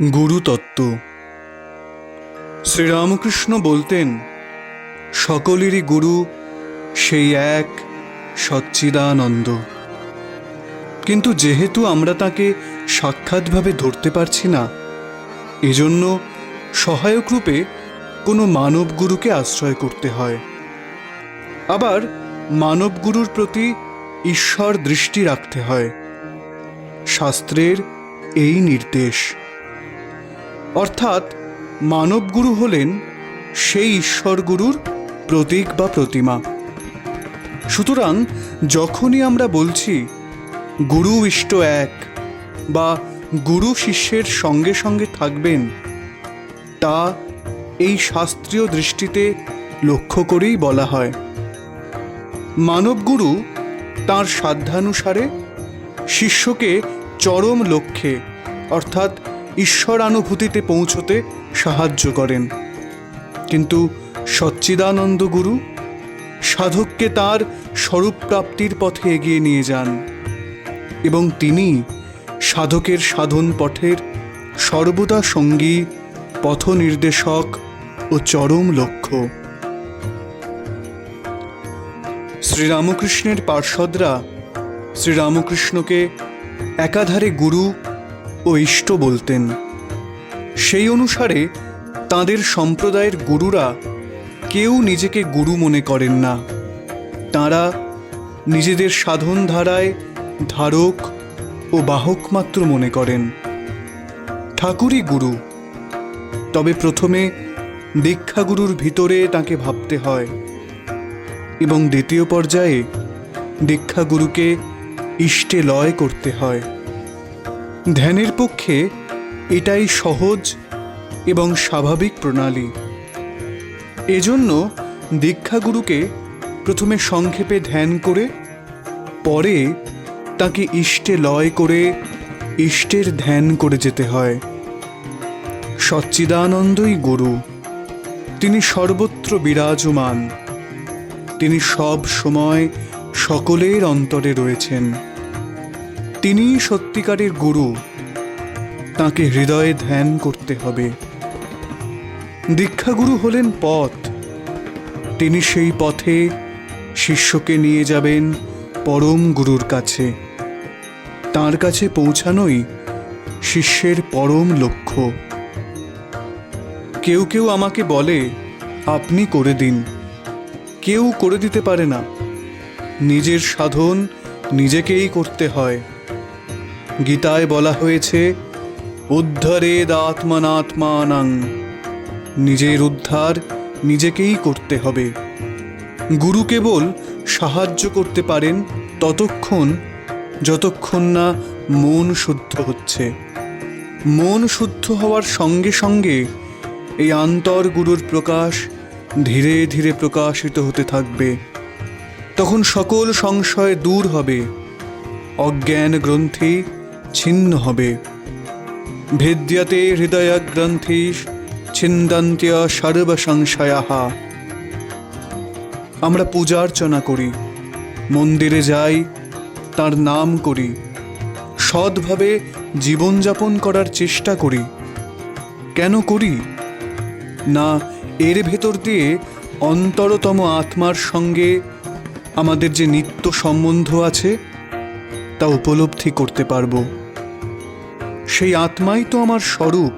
গুরুতত্ত্ব। শ্রীরামকৃষ্ণ বলতেন, সকলেরই গুরু সেই এক সচ্চিদানন্দ। কিন্তু যেহেতু আমরা তাকে সাক্ষাৎভাবে ধরতে পারছি না, এজন্য সহায়ক রূপে কোনো মানব গুরুকে আশ্রয় করতে হয়। আবার মানব গুরুর প্রতি ঈশ্বর দৃষ্টি রাখতে হয়। শাস্ত্রের এই নির্দেশ। অর্থাৎ মানব গুরু হলেন সেই ঈশ্বর গুরুর প্রতীক বা প্রতিমা। সুতরাং যখনই আমরা বলছি গুরু ইষ্ট এক বা গুরু শিষ্যের সঙ্গে সঙ্গে থাকবেন, তা এই শাস্ত্রীয় দৃষ্টিতে লক্ষ্য করেই বলা হয়। মানব গুরু তাঁর সাধ্যানুসারে শিষ্যকে চরম লক্ষ্যে অর্থাৎ ঈশ্বরানুভূতিতে পৌঁছতে সাহায্য করেন। কিন্তু সচ্চিদানন্দ গুরু সাধককে তার স্বরূপ প্রাপ্তির পথে এগিয়ে নিয়ে যান এবং তিনি সাধকের সাধন পথের সর্বদা সঙ্গী, পথ নির্দেশক ও চরম লক্ষ্য। শ্রীরামকৃষ্ণের পার্ষদরা শ্রীরামকৃষ্ণকে একাধারে গুরু ও ইষ্ট বলতেন। সেই অনুসারে তাঁদের সম্প্রদায়ের গুরুরা কেউ নিজেকে গুরু মনে করেন না। তাঁরা নিজেদের সাধন ধারায় ধারক ও বাহক মাত্র মনে করেন। ঠাকুরই গুরু, তবে প্রথমে দীক্ষাগুরুর ভিতরে তাকে ভাবতে হয় এবং দ্বিতীয় পর্যায়ে দীক্ষাগুরুকে ইষ্টে লয় করতে হয়। ধ্যানের পক্ষে এটাই সহজ এবং স্বাভাবিক প্রণালী। এজন্য দীক্ষাগুরুকে প্রথমে সংক্ষেপে ধ্যান করে পরে তাকে ইষ্টে লয় করে ইষ্টের ধ্যান করে যেতে হয়। সচ্চিদানন্দই গুরু। তিনি সর্বত্র বিরাজমান। তিনি সব সময় সকলের অন্তরে রয়েছেন। তিনিই সত্যিকারের গুরু। তাঁকে হৃদয়ে ধ্যান করতে হবে। দীক্ষাগুরু হলেন পথ। তিনি সেই পথে শিষ্যকে নিয়ে যাবেন পরম গুরুর কাছে। তাঁর কাছে পৌঁছানোই শিষ্যের পরম লক্ষ্য। কেউ কেউ আমাকে বলে, আপনি করে দিন। কেউ করে দিতে পারে না। নিজের সাধন নিজেকেই করতে হয়। গীতায় বলা হয়েছে, উদ্ধরেদ আত্মনাত্মানাং। নিজের উদ্ধার নিজেকেই করতে হবে। গুরু কেবল সাহায্য করতে পারেন যতক্ষণ না মন শুদ্ধ হচ্ছে। মন শুদ্ধ হওয়ার সঙ্গে সঙ্গে এই আন্তর্গুরুর প্রকাশ ধীরে ধীরে প্রকাশিত হতে থাকবে। তখন সকল সংশয় দূর হবে, অজ্ঞান গ্রন্থি ছিন্ন হবে। ভেদ্যতে হৃদয় গ্রন্থি ছিন্দন্ত্য সর্ব সংশয়াঃ। আমরা পূজার্চনা করি, মন্দিরে যাই, তার নাম করি, সৎভাবে জীবনযাপন করার চেষ্টা করি। কেন করি? না এর ভেতর দিয়ে অন্তরতম আত্মার সঙ্গে আমাদের যে নিত্য সম্বন্ধ আছে তা উপলব্ধি করতে পারব। সেই আত্মাই তো আমার স্বরূপ।